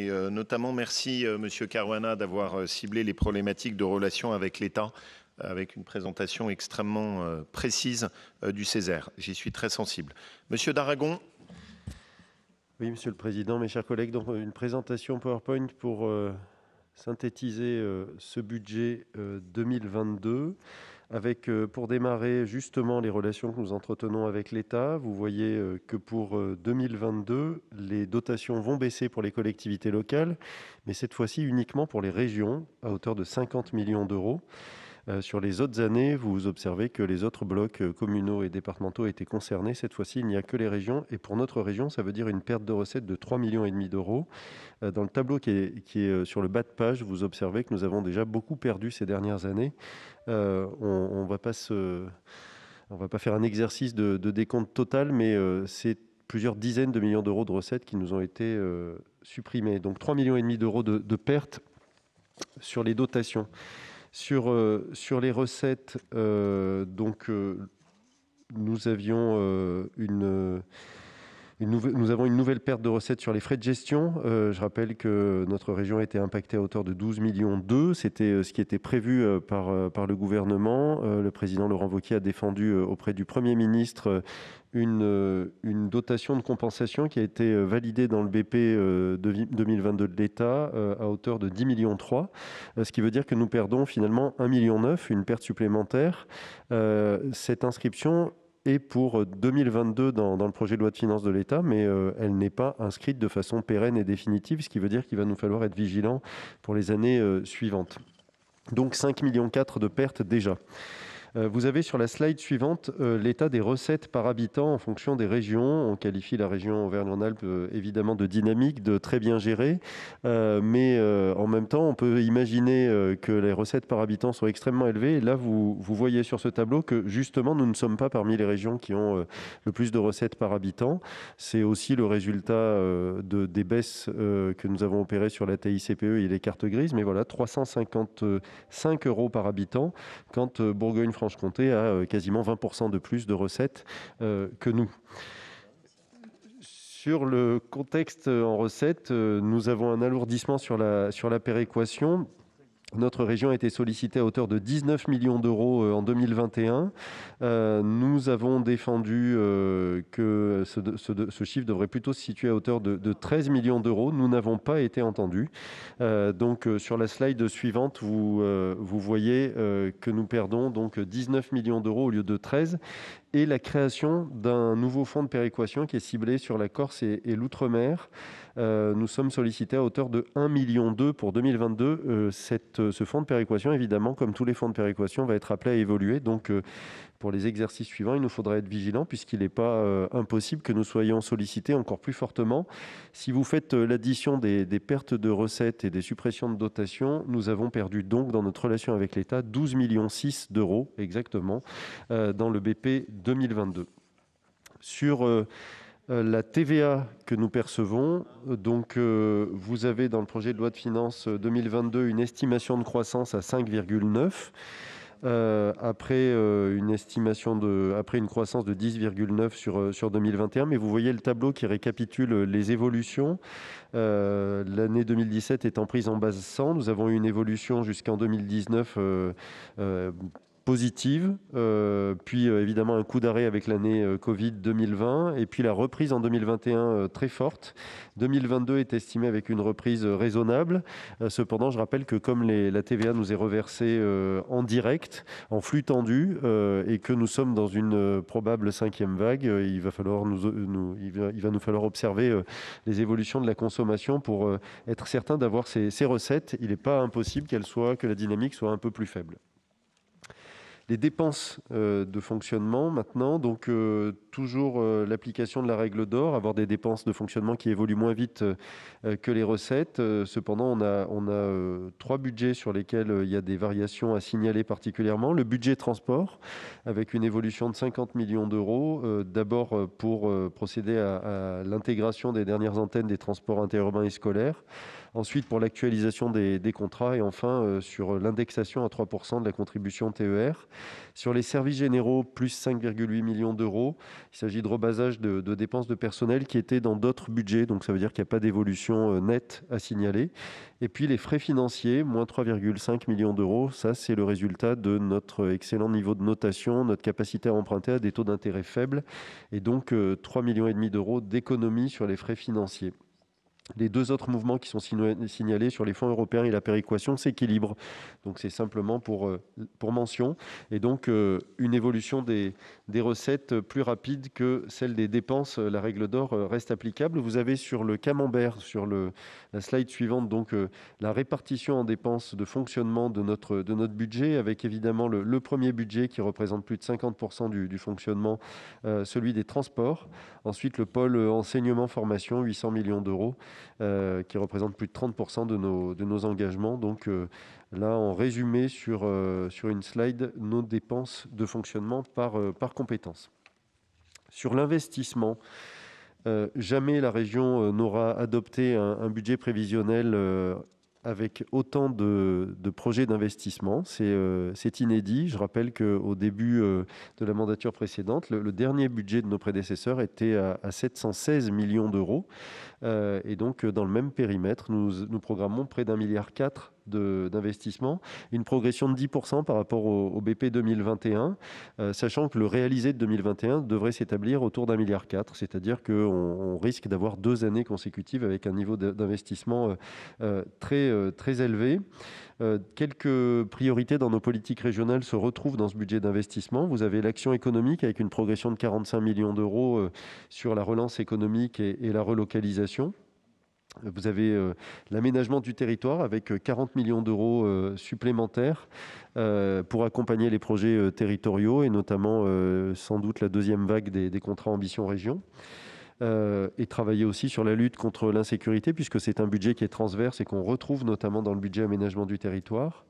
et notamment merci Monsieur Caruana d'avoir ciblé les problématiques de relations avec l'État avec une présentation extrêmement précise du Césaire. J'y suis très sensible. Monsieur d'Aragon. Oui, Monsieur le Président, mes chers collègues, donc une présentation PowerPoint pour synthétiser ce budget 2022 avec, pour démarrer, justement les relations que nous entretenons avec l'État. Vous voyez que pour 2022, les dotations vont baisser pour les collectivités locales, mais cette fois-ci uniquement pour les régions, à hauteur de 50 millions d'euros. Sur les autres années, vous observez que les autres blocs communaux et départementaux étaient concernés. Cette fois-ci, il n'y a que les régions. Et pour notre région, ça veut dire une perte de recettes de 3,5 millions d'euros. Dans le tableau qui est sur le bas de page, vous observez que nous avons déjà beaucoup perdu ces dernières années. On va pas faire un exercice de décompte total, mais c'est plusieurs dizaines de millions d'euros de recettes qui nous ont été supprimées. Donc 3,5 millions d'euros de pertes sur les dotations. Sur les recettes, nous avions nous avons une nouvelle perte de recettes sur les frais de gestion. Je rappelle que notre région a été impactée à hauteur de 12,2 millions. C'était ce qui était prévu par le gouvernement. Le président Laurent Wauquiez a défendu auprès du Premier ministre une dotation de compensation qui a été validée dans le BP 2022 de l'État à hauteur de 10,3 millions, ce qui veut dire que nous perdons finalement 1,9 million, une perte supplémentaire. Cette inscription est pour 2022 dans le projet de loi de finances de l'État, mais elle n'est pas inscrite de façon pérenne et définitive, ce qui veut dire qu'il va nous falloir être vigilants pour les années suivantes. Donc 5,4 millions de pertes déjà. Vous avez sur la slide suivante l'état des recettes par habitant en fonction des régions. On qualifie la région Auvergne-Rhône-Alpes évidemment de dynamique, de très bien gérée, mais en même temps on peut imaginer que les recettes par habitant sont extrêmement élevées. Et là vous voyez sur ce tableau que justement nous ne sommes pas parmi les régions qui ont le plus de recettes par habitant. C'est aussi le résultat des baisses que nous avons opérées sur la TICPE et les cartes grises, mais voilà, 355 € par habitant quand Bourgogne-Franche-Comté a quasiment 20% de plus de recettes que nous. Sur le contexte en recettes, nous avons un alourdissement sur la péréquation. Notre région a été sollicitée à hauteur de 19 millions d'euros en 2021. Nous avons défendu que ce chiffre devrait plutôt se situer à hauteur de 13 millions d'euros. Nous n'avons pas été entendus. Donc, sur la slide suivante, vous voyez que nous perdons donc 19 millions d'euros au lieu de 13, et la création d'un nouveau fonds de péréquation qui est ciblé sur la Corse et l'Outre-mer. Nous sommes sollicités à hauteur de 1,2 million pour 2022. Ce fonds de péréquation, évidemment, comme tous les fonds de péréquation, va être appelé à évoluer. Donc, pour les exercices suivants, il nous faudra être vigilants puisqu'il n'est pas impossible que nous soyons sollicités encore plus fortement. Si vous faites l'addition des pertes de recettes et des suppressions de dotations, nous avons perdu donc dans notre relation avec l'État 12,6 millions d'euros exactement dans le BP 2022. Sur la TVA que nous percevons, donc vous avez dans le projet de loi de finances 2022 une estimation de croissance à 5,9. Après une croissance de 10,9 sur 2021, mais vous voyez le tableau qui récapitule les évolutions. L'année 2017 étant prise en base 100, nous avons eu une évolution jusqu'en 2019 positive, puis évidemment un coup d'arrêt avec l'année Covid 2020, et puis la reprise en 2021 très forte. 2022 est estimé avec une reprise raisonnable. Cependant, je rappelle que comme la TVA nous est reversée en direct, en flux tendu, et que nous sommes dans une probable 5e vague, il va nous falloir observer les évolutions de la consommation pour être certain d'avoir ces recettes. Il n'est pas impossible que la dynamique soit un peu plus faible. Les dépenses de fonctionnement maintenant, donc toujours l'application de la règle d'or, avoir des dépenses de fonctionnement qui évoluent moins vite que les recettes. Cependant, on a 3 budgets sur lesquels il y a des variations à signaler particulièrement. Le budget transport, avec une évolution de 50 millions d'euros, d'abord pour procéder à l'intégration des dernières antennes des transports interurbains et scolaires. Ensuite, pour l'actualisation des contrats et enfin sur l'indexation à 3% de la contribution TER. Sur les services généraux, plus 5,8 millions d'euros. Il s'agit de rebasage de dépenses de personnel qui étaient dans d'autres budgets, donc ça veut dire qu'il n'y a pas d'évolution nette à signaler. Et puis les frais financiers, moins 3,5 millions d'euros. Ça, c'est le résultat de notre excellent niveau de notation, notre capacité à emprunter à des taux d'intérêt faibles, et donc 3,5 millions d'euros d'économie sur les frais financiers. Les deux autres mouvements qui sont signalés sur les fonds européens et la péréquation s'équilibrent. Donc c'est simplement pour mention. Et donc une évolution des recettes plus rapide que celle des dépenses. La règle d'or reste applicable. Vous avez sur le camembert, sur la slide suivante, donc la répartition en dépenses de fonctionnement de notre budget, avec évidemment le premier budget qui représente plus de 50% du fonctionnement, celui des transports. Ensuite, le pôle enseignement-formation, 800 millions d'euros. Qui représente plus de 30% de nos engagements. Donc là, en résumé, sur une slide, nos dépenses de fonctionnement par compétence. Sur l'investissement, jamais la région n'aura adopté un budget prévisionnel avec autant de projets d'investissement. C'est inédit. Je rappelle qu'au début de la mandature précédente, le dernier budget de nos prédécesseurs était à 716 millions d'euros. Et donc, dans le même périmètre, nous programmons près d'1,4 milliard d'investissement, une progression de 10% par rapport au BP 2021, sachant que le réalisé de 2021 devrait s'établir autour d'1,4 milliard, c'est-à-dire qu'on risque d'avoir 2 années consécutives avec un niveau d'investissement très élevé. Quelques priorités dans nos politiques régionales se retrouvent dans ce budget d'investissement. Vous avez l'action économique avec une progression de 45 millions d'euros sur la relance économique et la relocalisation. Vous avez l'aménagement du territoire avec 40 millions d'euros supplémentaires pour accompagner les projets territoriaux et notamment sans doute la deuxième vague des contrats Ambition Région. Et travailler aussi sur la lutte contre l'insécurité, puisque c'est un budget qui est transverse et qu'on retrouve notamment dans le budget aménagement du territoire.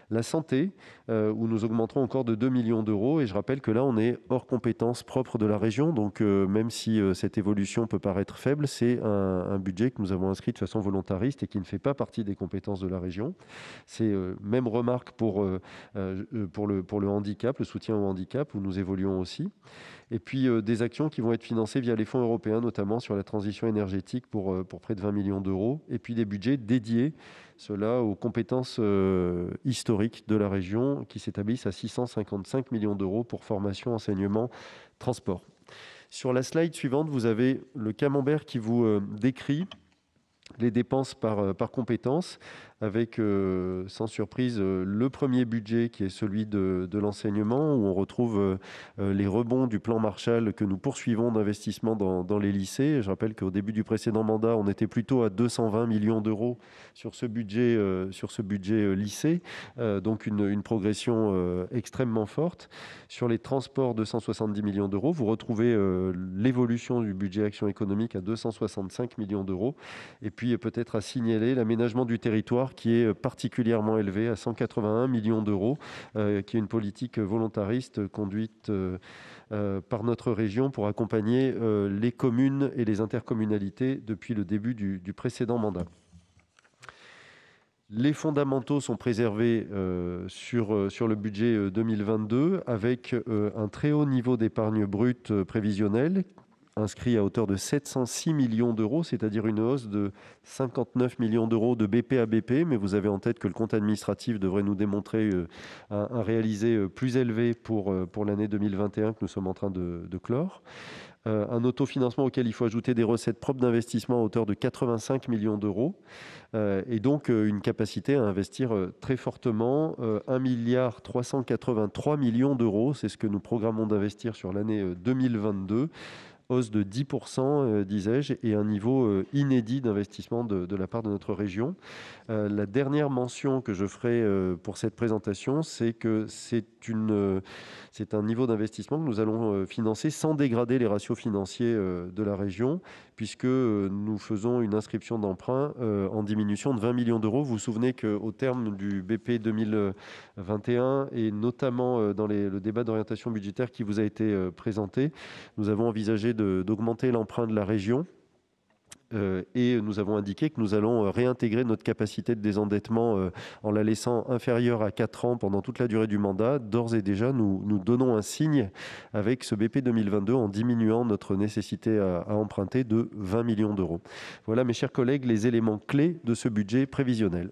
La santé, où nous augmenterons encore de 2 millions d'euros. Et je rappelle que là, on est hors compétences propres de la région. Donc, même si cette évolution peut paraître faible, c'est un budget que nous avons inscrit de façon volontariste et qui ne fait pas partie des compétences de la région. C'est même remarque pour le handicap, le soutien au handicap, où nous évoluons aussi. Et puis, des actions qui vont être financées via les fonds européens, notamment sur la transition énergétique pour près de 20 millions d'euros. Et puis, des budgets dédiés, cela aux compétences historiques de la région, qui s'établissent à 655 millions d'euros pour formation, enseignement, transport. Sur la slide suivante, vous avez le camembert qui vous décrit les dépenses par compétence, avec sans surprise le premier budget qui est celui de l'enseignement, où on retrouve les rebonds du plan Marshall que nous poursuivons d'investissement dans les lycées. Je rappelle qu'au début du précédent mandat, on était plutôt à 220 millions d'euros sur ce budget lycée, donc une progression extrêmement forte. Sur les transports, 270 millions d'euros. Vous retrouvez l'évolution du budget action économique à 265 millions d'euros. Et puis peut-être à signaler l'aménagement du territoire qui est particulièrement élevé à 181 millions d'euros, qui est une politique volontariste conduite par notre région pour accompagner les communes et les intercommunalités depuis le début du précédent mandat. Les fondamentaux sont préservés sur le budget 2022 avec un très haut niveau d'épargne brute prévisionnelle inscrit à hauteur de 706 millions d'euros, c'est-à-dire une hausse de 59 millions d'euros de BP à BP, mais vous avez en tête que le compte administratif devrait nous démontrer un réalisé plus élevé pour l'année 2021 que nous sommes en train de clore. Un autofinancement auquel il faut ajouter des recettes propres d'investissement à hauteur de 85 millions d'euros et donc une capacité à investir très fortement, 1,383 milliard d'euros, c'est ce que nous programmons d'investir sur l'année 2022. Hausse de 10%, disais-je, et un niveau inédit d'investissement de la part de notre région. La dernière mention que je ferai pour cette présentation, c'est que c'est un niveau d'investissement que nous allons financer sans dégrader les ratios financiers de la région, puisque nous faisons une inscription d'emprunt en diminution de 20 millions d'euros. Vous vous souvenez qu'au terme du BP 2021, et notamment dans le débat d'orientation budgétaire qui vous a été présenté, nous avons envisagé d'augmenter l'emprunt de la région et nous avons indiqué que nous allons réintégrer notre capacité de désendettement en la laissant inférieure à 4 ans pendant toute la durée du mandat. D'ores et déjà, nous donnons un signe avec ce BP 2022 en diminuant notre nécessité à emprunter de 20 millions d'euros. Voilà, mes chers collègues, les éléments clés de ce budget prévisionnel.